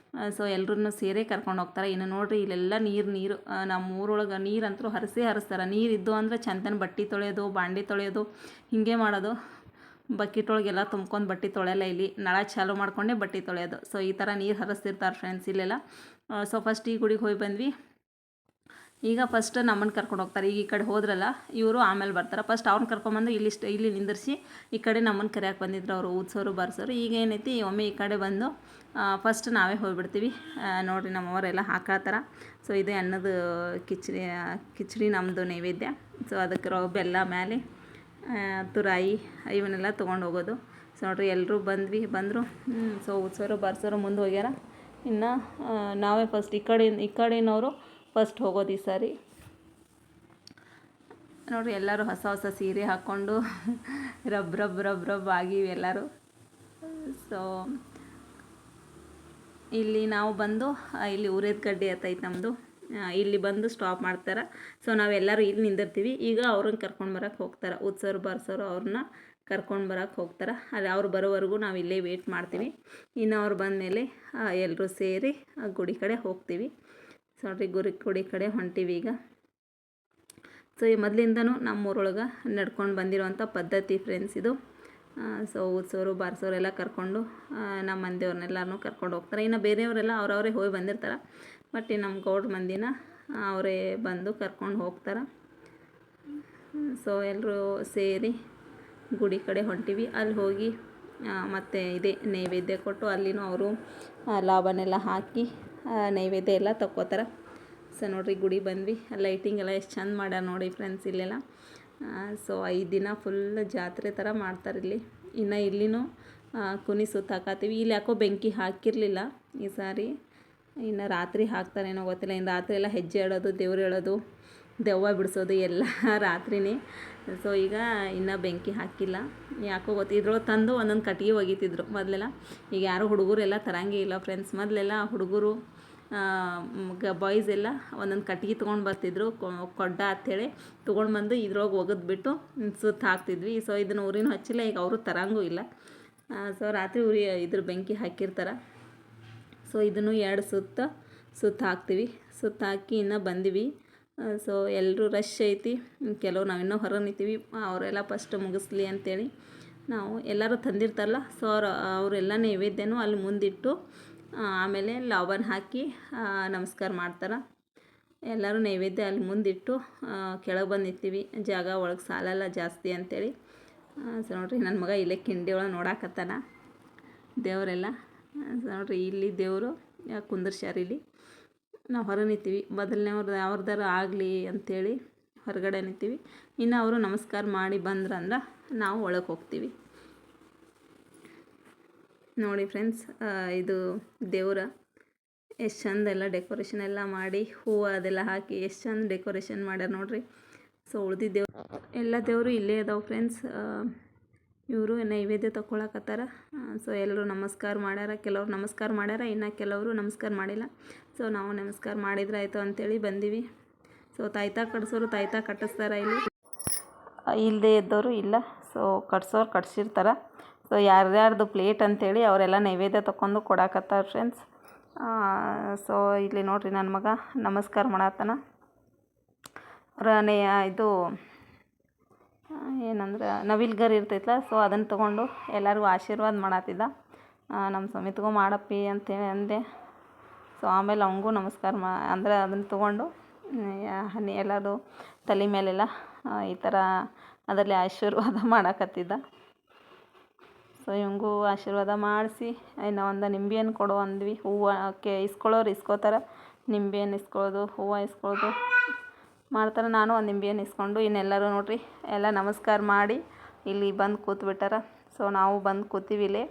ಸೊ ಎಲ್ಲರೂ ಸೇರಿ ಕರ್ಕೊಂಡು ಹೋಗ್ತಾರೆ. ಇನ್ನು ನೋಡಿರಿ ಇಲ್ಲೆಲ್ಲ ನೀರು ನಮ್ಮ ಊರೊಳಗೆ ನೀರಂತರೂ ಹರಿಸ್ತಾರೆ. ನೀರಿದ್ದು ಅಂದರೆ ಚಂದನ ಬಟ್ಟೆ ತೊಳೆಯೋದು, ಬಾಂಡೆ ತೊಳೆಯೋದು, ಹೀಗೆ ಮಾಡೋದು. ಬಕೆಟ್ ಒಳಗೆಲ್ಲ ತುಂಬ್ಕೊಂಡು ಬಟ್ಟೆ ತೊಳೆಯಲ್ಲ ಇಲ್ಲಿ. ನಳ ಚಾಲು ಮಾಡ್ಕೊಂಡೇ ಬಟ್ಟೆ ತೊಳೆಯೋದು. ಸೊ ಈ ಥರ ನೀರು ಹರಿಸ್ತಿರ್ತಾರೆ ಫ್ರೆಂಡ್ಸ್ ಇಲ್ಲೆಲ್ಲ. ಸೊ ಫಸ್ಟ್ ಈ ಗುಡಿಗೆ ಹೋಗಿ ಬಂದ್ವಿ. ಈಗ ಫಸ್ಟ್ ನಮ್ಮನ್ನು ಕರ್ಕೊಂಡು ಹೋಗ್ತಾರೆ. ಈಗ ಈ ಕಡೆ ಹೋದ್ರಲ್ಲ ಇವರು ಆಮೇಲೆ ಬರ್ತಾರೆ. ಫಸ್ಟ್ ಅವ್ರನ್ನ ಕರ್ಕೊಂಬಂದು ಇಲ್ಲಿ ನಿಂದಿರಿಸಿ ಈ ಕಡೆ ನಮ್ಮನ್ನು ಕರೆಯೋಕೆ ಬಂದಿದ್ರು ಅವರು ಉತ್ಸವರು ಬಾರಿಸೋರು. ಈಗ ಏನೈತಿ ಒಮ್ಮೆ ಈ ಕಡೆ ಬಂದು ಫಸ್ಟ್ ನಾವೇ ಹೋಗಿಬಿಡ್ತೀವಿ. ನೋಡಿರಿ ನಮ್ಮವರೆಲ್ಲ ಹಾಕತ್ತಾರ. ಸೊ ಇದು ಅನ್ನದ ಕಿಚಡಿ ನಮ್ಮದು ನೈವೇದ್ಯ. ಸೊ ಅದಕ್ಕೆ ಬೆಲ್ಲ ಮೇಲೆ ತುರಾಯಿ ಇವನ್ನೆಲ್ಲ ತೊಗೊಂಡು ಹೋಗೋದು. ಸೊ ನೋಡಿರಿ ಎಲ್ಲರೂ ಬಂದರು. ಸೊ ಉತ್ಸವರು ಬಾರಿಸೋರು ಮುಂದೆ ಹೋಗ್ಯಾರ. ಇನ್ನು ನಾವೇ ಫಸ್ಟ್ ಈ ಕಡೆಯವರು ಫಸ್ಟ್ ಹೋಗೋದು ಈ ಸಾರಿ. ನೋಡಿರಿ ಎಲ್ಲರೂ ಹೊಸ ಸೀರೆ ಹಾಕ್ಕೊಂಡು ರಬ್ ಆಗಿವಿ ಎಲ್ಲರೂ. ಸೊ ಇಲ್ಲಿ ನಾವು ಬಂದು ಇಲ್ಲಿ ಊರೇದ ಗಡ್ಡೆ ಹತ್ತೈತೆ ನಮ್ಮದು. ಇಲ್ಲಿ ಬಂದು ಸ್ಟಾಪ್ ಮಾಡ್ತಾರೆ. ಸೊ ನಾವೆಲ್ಲರೂ ಇಲ್ಲಿ ನಿಂದಿರ್ತೀವಿ. ಈಗ ಅವ್ರನ್ನ ಕರ್ಕೊಂಡು ಬರೋಕ್ಕೆ ಹೋಗ್ತಾರೆ ಉತ್ಸವರು ಬಾರಿಸೋರು. ಅವ್ರನ್ನ ಕರ್ಕೊಂಡು ಬರೋಕ್ಕೆ ಹೋಗ್ತಾರೆ. ಅಲ್ಲಿ ಅವ್ರು ಬರೋವರೆಗೂ ನಾವು ಇಲ್ಲೇ ವೇಟ್ ಮಾಡ್ತೀವಿ. ಇನ್ನು ಅವ್ರು ಬಂದಮೇಲೆ ಎಲ್ಲರೂ ಸೇರಿ ಗುಡಿ ಕಡೆ ಹೋಗ್ತೀವಿ. ಸೊ ನೋಡಿರಿ ಗುಡಿ ಕಡೆ ಹೊಂಟೀವಿ ಈಗ. ಸೊ ಈ ಮೊದಲಿಂದನೂ ನಮ್ಮೂರೊಳಗೆ ನಡ್ಕೊಂಡು ಬಂದಿರೋವಂಥ ಪದ್ಧತಿ ಫ್ರೆಂಡ್ಸ್ ಇದು. ಸೊ ಊದ್ಸೋರು ಬಾರಿಸೋರೆಲ್ಲ ಕರ್ಕೊಂಡು ನಮ್ಮ ಮಂದಿಯವ್ರನ್ನೆಲ್ಲರೂ ಕರ್ಕೊಂಡು ಹೋಗ್ತಾರೆ. ಇನ್ನು ಬೇರೆಯವರೆಲ್ಲ ಅವ್ರವರೇ ಹೋಗಿ ಬಂದಿರ್ತಾರೆ. ಬಟ್ ಈ ನಮ್ಮ ಗೌಡ್ರ ಮಂದಿನ ಅವರೇ ಬಂದು ಕರ್ಕೊಂಡು ಹೋಗ್ತಾರೆ. ಸೊ ಎಲ್ಲರೂ ಸೇರಿ ಗುಡಿ ಕಡೆ ಹೊಂಟೀವಿ. ಅಲ್ಲಿ ಹೋಗಿ ಮತ್ತು ಇದೇ ನೈವೇದ್ಯ ಕೊಟ್ಟು ಅಲ್ಲಿನೂ ಅವರು ಲಾಭನೆಲ್ಲ ಹಾಕಿ ನೈವೇದ್ಯ ಎಲ್ಲ ತಕ್ಕೋತಾರೆ. ಸೊ ನೋಡಿರಿ ಗುಡಿ ಬಂದ್ವಿ. ಲೈಟಿಂಗ್ ಎಲ್ಲ ಎಷ್ಟು ಚಂದ ಮಾಡ್ಯಾರ ನೋಡಿ ಫ್ರೆಂಡ್ಸ್ ಇಲ್ಲೆಲ್ಲ. ಸೊ 5 ದಿನ ಫುಲ್ ಜಾತ್ರೆ ಥರ ಮಾಡ್ತಾರೆ ಇಲ್ಲಿ. ಇನ್ನು ಇಲ್ಲಿನೂ ಕುನಿ ಸುತ್ತ ಹಾಕತ್ತೀವಿ. ಇಲ್ಲಿ ಯಾಕೋ ಬೆಂಕಿ ಹಾಕಿರಲಿಲ್ಲ ಈ ಸಾರಿ. ಇನ್ನು ರಾತ್ರಿ ಹಾಕ್ತಾರೇನೋ ಗೊತ್ತಿಲ್ಲ. ಇನ್ನು ರಾತ್ರಿ ಎಲ್ಲ ಹೆಜ್ಜೆ ಹೇಳೋದು, ದೇವ್ರು ಹೇಳೋದು, ದೆವ್ವ ಬಿಡಿಸೋದು ಎಲ್ಲ ರಾತ್ರಿನೇ. ಸೊ ಈಗ ಇನ್ನೂ ಬೆಂಕಿ ಹಾಕಿಲ್ಲ ಯಾಕೋ ಇದ್ರೊಳಗೆ ತಂದು ಒಂದೊಂದು ಕಟ್ಟಿಗೆ ಒಗಿತಿದ್ರು ಮೊದಲೆಲ್ಲ. ಈಗ ಯಾರು ಹುಡುಗರೆಲ್ಲ ತರಂಗೇ ಇಲ್ಲ ಫ್ರೆಂಡ್ಸ್. ಮೊದಲೆಲ್ಲ ಹುಡುಗರು ಬಾಯ್ಸ್ ಎಲ್ಲ ಒಂದೊಂದು ಕಟ್ಟಿಗೆ ತೊಗೊಂಡು ಬರ್ತಿದ್ರು, ಕೊಡ್ಡ ಅಂಥೇಳಿ ತೊಗೊಂಡು ಬಂದು ಇದ್ರೊಳಗೆ ಒಗೆದ್ಬಿಟ್ಟು ಸುತ್ತ ಹಾಕ್ತಿದ್ವಿ. ಸೊ ಇದನ್ನು ಊರಿನೂ ಹಚ್ಚಿಲ್ಲ, ಈಗ ಅವರು ತರಂಗೂ ಇಲ್ಲ. ಸೊ ರಾತ್ರಿ ಇದ್ರ ಬೆಂಕಿ ಹಾಕಿರ್ತಾರೆ. ಸೊ ಇದನ್ನು 2 ಸುತ್ತ ಹಾಕ್ತೀವಿ. ಸುತ್ತ ಹಾಕಿ ಇನ್ನೂ ಬಂದಿವಿ. ಸೊ ಎಲ್ಲರೂ ರಶ್ ಐತಿ. ಕೆಲವ್ರು ನಾವಿನ್ನೂ ಹೊರಗೆ ನಿಂತೀವಿ, ಅವರೆಲ್ಲ ಫಸ್ಟ್ ಮುಗಿಸ್ಲಿ ಅಂಥೇಳಿ. ನಾವು ಎಲ್ಲರೂ ತಂದಿರ್ತಾರಲ್ಲ, ಸೊ ಅವರೆಲ್ಲ ನೈವೇದ್ಯನೂ ಅಲ್ಲಿ ಮುಂದಿಟ್ಟು ಆಮೇಲೆ ಲಾವನ್ ಹಾಕಿ ನಮಸ್ಕಾರ ಮಾಡ್ತಾರೆ. ಎಲ್ಲರೂ ನೈವೇದ್ಯ ಅಲ್ಲಿ ಮುಂದಿಟ್ಟು ಕೆಳಗೆ ಬಂದು ನಿಂತೀವಿ. ಜಾಗ ಒಳಗೆ ಸಾಲಲ್ಲ ಜಾಸ್ತಿ ಅಂಥೇಳಿ. ಸೊ ನೋಡಿರಿ ನನ್ನ ಮಗ ಇಲ್ಲೇ ಕಿಂಡಿ ಒಳಗೆ ನೋಡಾಕತ್ತಾನ ದೇವರೆಲ್ಲ. ನೋಡಿರಿ ಇಲ್ಲಿ ದೇವರು ಕುಂದರ್ಸ್ಯಾರ. ಇಲ್ಲಿ ನಾವು ಹೊರಗೆ ನಿಂತೀವಿ. ಮೊದಲನೇವ್ರದ್ದು ಅವ್ರದ್ದಾರು ಆಗಲಿ ಅಂಥೇಳಿ ಹೊರಗಡೆ ನಿಂತೀವಿ. ಇನ್ನು ಅವರು ನಮಸ್ಕಾರ ಮಾಡಿ ಬಂದ್ರಂದ್ರೆ ನಾವು ಒಳಗೆ ಹೋಗ್ತೀವಿ. ನೋಡಿ ಫ್ರೆಂಡ್ಸ್, ಇದು ದೇವರ ಎಷ್ಟು ಚಂದ ಎಲ್ಲ ಡೆಕೋರೇಷನ್ ಎಲ್ಲ ಮಾಡಿ ಹೂವು ಅದೆಲ್ಲ ಹಾಕಿ ಎಷ್ಟು ಚಂದ ಡೆಕೋರೇಷನ್ ಮಾಡ್ಯಾರ ನೋಡಿರಿ. ಸೊ ಉಳ್ದಿದ್ದ ಎಲ್ಲ ದೇವರು ಇಲ್ಲೇ ಅದಾವೆ ಫ್ರೆಂಡ್ಸ್. ಇವರು ನೈವೇದ್ಯ ತೊಗೊಳಕತ್ತಾರ. ಸೊ ಎಲ್ಲರೂ ನಮಸ್ಕಾರ ಮಾಡ್ಯಾರ. ಕೆಲವ್ರು ನಮಸ್ಕಾರ ಮಾಡ್ಯಾರ, ಇನ್ನು ಕೆಲವರು ನಮಸ್ಕಾರ ಮಾಡಿಲ್ಲ. ಸೊ ನಾವು ನಮಸ್ಕಾರ ಮಾಡಿದ್ರೆ ಆಯಿತು ಅಂಥೇಳಿ ಬಂದೀವಿ. ಸೊ ತಾಯ್ತಾ ಕಟ್ಸೋರು ತಾಯ್ತಾ ಕಟ್ಟಿಸ್ತಾರೆ ಇಲ್ಲಿ. ಇಲ್ಲದೆ ಇದ್ದವರು ಇಲ್ಲ. ಸೊ ಕಟ್ಸೋರು ಕಟ್ಸಿರ್ತಾರೆ. ಸೊ ಯಾರ್ಯಾರ್ದು ಪ್ಲೇಟ್ ಅಂಥೇಳಿ ಅವರೆಲ್ಲ ನೈವೇದ್ಯ ತೊಗೊಂಡು ಕೊಡಾಕತ್ತಾರೆ ಫ್ರೆಂಡ್ಸ್. ಸೊ ಇಲ್ಲಿ ನೋಡಿರಿ ನನ್ನ ಮಗ ನಮಸ್ಕಾರ ಮಾಡತ್ತಾನ. ಇದು ಏನಂದ್ರೆ ನವಿಲ್ಗರಿ ಇರ್ತೈತಲ್ಲ, ಸೊ ಅದನ್ನು ತೊಗೊಂಡು ಎಲ್ಲರಿಗೂ ಆಶೀರ್ವಾದ ಮಾಡತ್ತಿದ್ದ. ನಮ್ಮ ಸಮಿತಿಗೂ ಮಾಡಪ್ಪಿ ಅಂತೇಳಿ ಅಂದೆ. ಸೊ ಆಮೇಲೆ ಅವಂಗೂ ನಮಸ್ಕಾರ ಅಂದರೆ ಅದನ್ನು ತೊಗೊಂಡು ಎಲ್ಲರೂ ತಲೆ ಮೇಲೆಲ್ಲ ಈ ಥರ ಅದರಲ್ಲಿ ಆಶೀರ್ವಾದ ಮಾಡಕತ್ತಿದ್ದ. ಸೊ ಇವಂಗೂ ಆಶೀರ್ವಾದ ಮಾಡಿಸಿ ಇನ್ನು ಒಂದು ನಿಂಬೆಹಣ್ಣು ಕೊಡು ಅಂದ್ವಿ. ಹೂವಕ್ಕೆ ಇಸ್ಕೊಳ್ಳೋರು ಇಸ್ಕೋತಾರೆ, ನಿಂಬೆಹಣ್ಣು ಇಸ್ಕೊಳ್ಳೋದು, ಹೂವು ಇಸ್ಕೊಳ್ಳೋದು ಮಾಡ್ತಾರೆ. ನಾನು ಒಂದು ನಿಂಬೆಹಣ್ಣು ಇಸ್ಕೊಂಡು ಇನ್ನೆಲ್ಲರೂ ನೋಡಿರಿ ಎಲ್ಲ ನಮಸ್ಕಾರ ಮಾಡಿ ಇಲ್ಲಿ ಬಂದು ಕೂತ್ಬಿಟ್ಟಾರ. ಸೊ ನಾವು ಬಂದು ಕೂತೀವಿ ಇಲ್ಲಿ.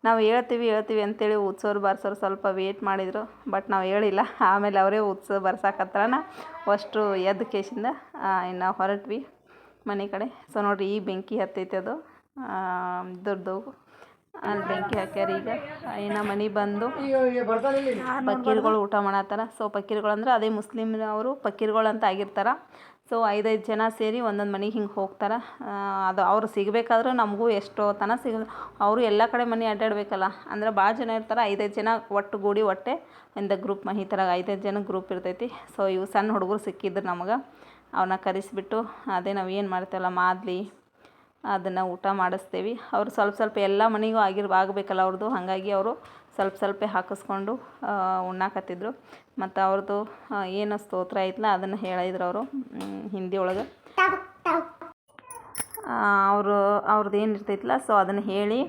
ನಾವು ಹೇಳ್ತೀವಿ ಅಂತೇಳಿ ಊದ್ಸೋರು ಬಾರಿಸೋರು ಸ್ವಲ್ಪ ವೇಟ್ ಮಾಡಿದರು. ಬಟ್ ನಾವು ಹೇಳಿಲ್ಲ. ಆಮೇಲೆ ಅವರೇ ಊದ್ಸೋ ಬರ್ಸಾಕತ್ರನ ಅಷ್ಟು ಎದ್ದು ಕೇಸಿಂದ ಇನ್ನು ಹೊರಟ್ವಿ ಮನೆ ಕಡೆ. ಸೊ ನೋಡಿರಿ ಈ ಬೆಂಕಿ ಹತ್ತೈತೆ ಅದು ಇದ್ರದ್ದು. ಅಲ್ಲಿ ಬೆಂಕಿ ಹಾಕ್ಯಾರ. ಈಗ ಇನ್ನು ಮನೆ ಬಂದು ಪಕ್ಕೀರ್ಗಳು ಊಟ ಮಾಡತ್ತಾರ. ಸೊ ಪಕ್ಕೀರ್ಗಳು ಅಂದ್ರೆ ಅದೇ ಮುಸ್ಲಿಮ್ನವರು ಪಕ್ಕೀರ್ಗಳು ಅಂತ ಆಗಿರ್ತಾರೆ. ಸೊ 5-5 ಜನ ಸೇರಿ ಒಂದೊಂದು ಮನೆಗೆ ಹಿಂಗೆ ಹೋಗ್ತಾರೆ. ಅದು ಅವ್ರು ಸಿಗಬೇಕಾದ್ರೆ ನಮಗೂ ಎಷ್ಟೋ ತನಕ ಅವರು ಎಲ್ಲ ಕಡೆ ಮನೆ ಅಡ್ಡಾಡಬೇಕಲ್ಲ, ಅಂದ್ರೆ ಭಾಳ ಜನ ಇರ್ತಾರೆ. 5-5 ಜನ ಒಟ್ಟು ಗೂಡಿ ಒಟ್ಟೆ ಇಂದ ಗ್ರೂಪ್ ಈ ಥರ 5-5 ಜನ ಗ್ರೂಪ್ ಇರ್ತೈತಿ. ಸೊ ಇವು ಸಣ್ಣ ಹುಡುಗರು ಸಿಕ್ಕಿದ್ರು ನಮಗೆ. ಅವನ್ನ ಕರೆಸಿಬಿಟ್ಟು ಅದೇ ನಾವು ಏನು ಮಾಡ್ತೇವಲ್ಲ ಮಾದಲಿ ಅದನ್ನು ಊಟ ಮಾಡಿಸ್ತೇವೆ. ಅವರು ಸ್ವಲ್ಪ ಎಲ್ಲ ಮನೆಗೂ ಆಗಬೇಕಲ್ಲ ಅವ್ರದ್ದು. ಹಾಗಾಗಿ ಅವರು ಸ್ವಲ್ಪ ಹಾಕಿಸ್ಕೊಂಡು ಉಣ್ಣಾಕತ್ತಿದ್ರು. ಮತ್ತು ಅವ್ರದ್ದು ಏನು ಸ್ತೋತ್ರ ಐತಲ್ಲ ಅದನ್ನು ಹೇಳಿದ್ರು ಅವರು ಹಿಂದಿ ಒಳಗೆ. ಅವ್ರದ್ದು ಏನು ಇರ್ತೈತಲ್ಲ ಸೊ ಅದನ್ನು ಹೇಳಿ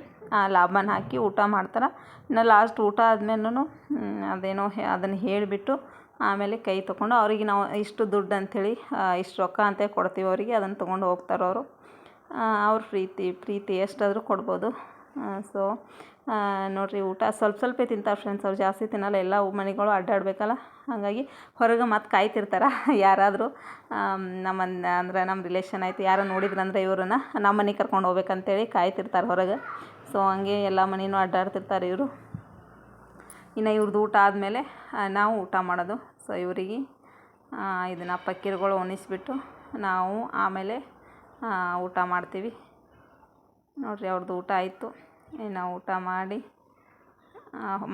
ಲಾಭನ ಹಾಕಿ ಊಟ ಮಾಡ್ತಾರೆ. ಇನ್ನು ಲಾಸ್ಟ್ ಊಟ ಆದ್ಮೇಲೂ ಅದೇನೋ ಅದನ್ನು ಹೇಳಿಬಿಟ್ಟು ಆಮೇಲೆ ಕೈ ತೊಗೊಂಡು ಅವ್ರಿಗೆ ನಾವು ಇಷ್ಟು ದುಡ್ಡು ಅಂಥೇಳಿ ಇಷ್ಟು ರೊಕ್ಕ ಅಂತ ಕೊಡ್ತೀವಿ ಅವರಿಗೆ. ಅದನ್ನು ತೊಗೊಂಡು ಹೋಗ್ತಾರೆ ಅವರು. ಅವ್ರ ಪ್ರೀತಿ ಎಷ್ಟಾದರೂ ಕೊಡ್ಬೋದು. ಸೊ ನೋಡಿರಿ ಊಟ ಸ್ವಲ್ಪ ತಿಂತಾರೆ ಫ್ರೆಂಡ್ಸ್. ಅವ್ರು ಜಾಸ್ತಿ ತಿನ್ನಲ್ಲ. ಎಲ್ಲ ಮನೆಗಳು ಅಡ್ಡಾಡಬೇಕಲ್ಲ, ಹಾಗಾಗಿ ಹೊರಗೆ ಮತ್ತೆ ಕಾಯ್ತಿರ್ತಾರೆ. ಯಾರಾದರೂ ಅಂದ್ರೆ ನಮ್ಮ ರಿಲೇಷನ್ ಆಯಿತು ಯಾರು ನೋಡಿದ್ರಂದ್ರೆ ಇವ್ರನ್ನ ನಮ್ಮ ಮನೆಗೆ ಕರ್ಕೊಂಡು ಹೋಗ್ಬೇಕಂತೇಳಿ ಕಾಯ್ತಿರ್ತಾರೆ ಹೊರಗೆ. ಸೊ ಹಂಗೆ ಎಲ್ಲ ಮನೆಯೂ ಅಡ್ಡಾಡ್ತಿರ್ತಾರೆ ಇವರು. ಇನ್ನು ಇವ್ರದ್ದು ಊಟ ಆದಮೇಲೆ ನಾವು ಊಟ ಮಾಡೋದು. ಸೊ ಇವರಿಗೆ ಇದನ್ನು ಪಕ್ಕೀರ್ಗಳು ಉಣಿಸ್ಬಿಟ್ಟು ನಾವು ಆಮೇಲೆ ಊಟ ಮಾಡ್ತೀವಿ. ನೋಡಿರಿ ಅವ್ರದ್ದು ಊಟ ಆಯಿತು. ಇನ್ನು ಊಟ ಮಾಡಿ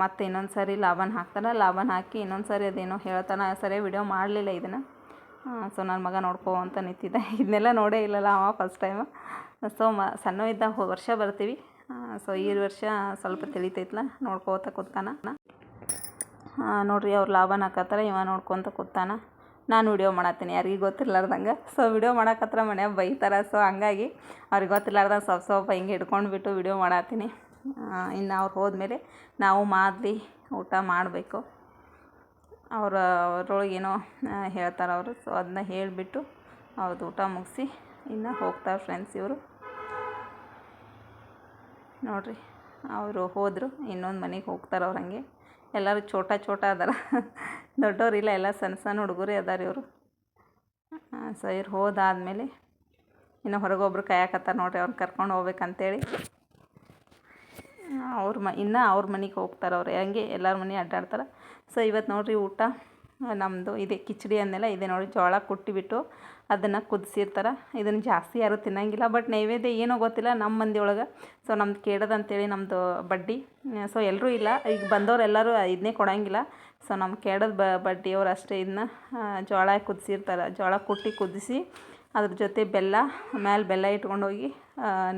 ಮತ್ತೆ ಇನ್ನೊಂದು ಸಾರಿ ಲಾಬಾನ್ ಹಾಕ್ತಾನೆ. ಲಾಬಾನ್ ಹಾಕಿ ಇನ್ನೊಂದು ಸಾರಿ ಅದೇನೋ ಹೇಳ್ತಾನೆ. ಸರಿ ವಿಡಿಯೋ ಮಾಡಲಿಲ್ಲ ಇದನ್ನು. ಸೊ ನನ್ನ ಮಗ ನೋಡ್ಕೋ ಅಂತ ನಿಂತಿದ್ದೆ. ಇದನ್ನೆಲ್ಲ ನೋಡೇ ಇಲ್ಲಲ್ಲ ಅವ ಫಸ್ಟ್ ಟೈಮು. ಸೊ ಸಣ್ಣ ಇದ್ದಾಗ ವರ್ಷ ಬರ್ತೀವಿ. ಸೊ ಈ ವರ್ಷ ಸ್ವಲ್ಪ ತಿಳಿತೈತಲ್ಲ ನೋಡ್ಕೋತ ಕೂತಾನ. ನೋಡಿರಿ ಅವ್ರು ಲಾಬಾನ್ ಹಾಕತ್ತಾರೆ, ಇವ ನೋಡ್ಕೊತ ಕೂತಾನ. ನಾನು ವಿಡಿಯೋ ಮಾಡತ್ತೀನಿ ಯಾರಿಗೂ ಗೊತ್ತಿರ್ಲಾರ್ದಂಗೆ. ಸೊ ವಿಡಿಯೋ ಮಾಡಕತ್ರ ಮನ್ಯಾಗ ಬೈತಾರೆ. ಸೊ ಹಂಗಾಗಿ ಅವ್ರಿಗೆ ಗೊತ್ತಿರ್ಲಾರ್ದಂಗೆ ಸ್ವಲ್ಪ ಹಿಂಗೆ ಹಿಡ್ಕೊಂಡ್ಬಿಟ್ಟು ವಿಡಿಯೋ ಮಾಡತ್ತೀನಿ. ಇನ್ನು ಅವ್ರು ಹೋದ್ಮೇಲೆ ನಾವು ಮಾದಲಿ ಊಟ ಮಾಡಬೇಕು. ಅವರೊಳಗೆ ಏನೋ ಹೇಳ್ತಾರೆ ಅವರು. ಸೊ ಅದನ್ನ ಹೇಳಿಬಿಟ್ಟು ಅವ್ರದ್ದು ಊಟ ಮುಗಿಸಿ ಇನ್ನು ಹೋಗ್ತಾರೆ ಫ್ರೆಂಡ್ಸ್ ಇವರು. ನೋಡಿರಿ ಅವರು ಹೋದರು, ಇನ್ನೊಂದು ಮನೆಗೆ ಹೋಗ್ತಾರೆ ಅವ್ರು. ಹಂಗೆ ಎಲ್ಲರೂ ಚೋಟ ಅದಾರ, ದೊಡ್ಡವರಿಲ್ಲ, ಎಲ್ಲ ಸಣ್ಣ ಹುಡುಗರೇ ಅದಾರ ಇವರು. ಸೊ ಇವ್ರು ಹೋದಾದ್ಮೇಲೆ ಇನ್ನು ಹೊರಗೊಬ್ರು ಕಾಯಕತ್ತಾರೆ ನೋಡಿರಿ, ಅವ್ರು ಕರ್ಕೊಂಡು ಹೋಗ್ಬೇಕಂತೇಳಿ. ಇನ್ನು ಅವ್ರ ಮನೆಗೆ ಹೋಗ್ತಾರೆ ಅವ್ರು. ಹಂಗೆ ಎಲ್ಲರ ಮನೆ ಅಡ್ಡಾಡ್ತಾರೆ. ಸೊ ಇವತ್ತು ನೋಡಿರಿ ಊಟ ನಮ್ಮದು ಇದೆ ಕಿಚಡಿ ಅಂದೆಲ್ಲ ಇದೆ ನೋಡಿ. ಜೋಳ ಕುಟ್ಟಿಬಿಟ್ಟು ಅದನ್ನು ಕುದಿಸಿರ್ತಾರೆ. ಇದನ್ನು ಜಾಸ್ತಿ ಯಾರೂ ತಿನ್ನಂಗಿಲ್ಲ. ಬಟ್ ನೈವೇದ್ಯ ಏನೋ ಗೊತ್ತಿಲ್ಲ ನಮ್ಮ ಮಂದಿ ಒಳಗೆ. ಸೊ ನಮ್ದು ಕೇಳೋದಂತೇಳಿ ನಮ್ಮದು ಬಡ್ಡಿ. ಸೊ ಎಲ್ಲರೂ ಇಲ್ಲ, ಈಗ ಬಂದವ್ರು ಎಲ್ಲರೂ ಇದನ್ನೇ ಕೊಡೋಂಗಿಲ್ಲ. ಸೊ ನಮ್ಮ ಕೇಳೋದು ಬಡ್ಡಿಯವ್ರು ಅಷ್ಟೇ. ಇದನ್ನ ಜೋಳ ಕುದಿಸಿರ್ತಾರೆ. ಜೋಳ ಕುದಿಸಿ ಅದ್ರ ಜೊತೆ ಬೆಲ್ಲ, ಮೇಲೆ ಬೆಲ್ಲ ಇಟ್ಕೊಂಡು ಹೋಗಿ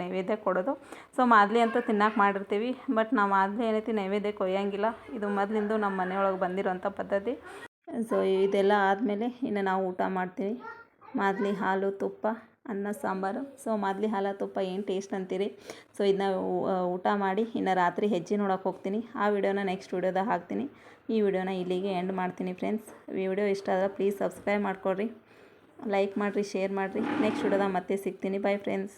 ನೈವೇದ್ಯ ಕೊಡೋದು. ಸೊ ಮಾದಲಿ ಅಂತೂ ತಿನ್ನಕ್ಕೆ ಮಾಡಿರ್ತೀವಿ. ಬಟ್ ನಾವು ಮಾದಲಿ ಏನೈತಿ ನೈವೇದ್ಯ ಕೊಯ್ಯಂಗಿಲ್ಲ. ಇದು ಮೊದಲಿಂದು ನಮ್ಮ ಮನೆಯೊಳಗೆ ಬಂದಿರೋಂಥ ಪದ್ಧತಿ. ಸೊ ಇದೆಲ್ಲ ಆದಮೇಲೆ ಇನ್ನು ನಾವು ಊಟ ಮಾಡ್ತೀವಿ. ಮಾದಲಿ ಹಾಲು ತುಪ್ಪ ಅನ್ನ ಸಾಂಬಾರು. ಸೊ ಮಾದಲಿ ಹಾಲು ತುಪ್ಪ ಏನು ಟೇಸ್ಟ್ ಅಂತೀರಿ. ಸೊ ಇದನ್ನ ಊಟ ಮಾಡಿ ಇನ್ನು ರಾತ್ರಿ ಹೆಜ್ಜೆ ನೋಡೋಕೆ ಹೋಗ್ತೀನಿ. ಆ ವಿಡಿಯೋನ ನೆಕ್ಸ್ಟ್ ವಿಡಿಯೋದಾಗ ಹಾಕ್ತೀನಿ. ಈ ವಿಡಿಯೋನ ಇಲ್ಲಿಗೆ ಎಂಡ್ ಮಾಡ್ತೀನಿ ಫ್ರೆಂಡ್ಸ್. ಈ ವಿಡಿಯೋ ಇಷ್ಟ ಆದರೆ ಪ್ಲೀಸ್ ಸಬ್ಸ್ಕ್ರೈಬ್ ಮಾಡ್ಕೊಳ್ರಿ, ಲೈಕ್ ಮಾಡಿರಿ, ಶೇರ್ ಮಾಡಿರಿ. ನೆಕ್ಸ್ಟ್ ವಿಡಿಯೋದಾಗ ಮತ್ತೆ ಸಿಗ್ತೀನಿ. By friends.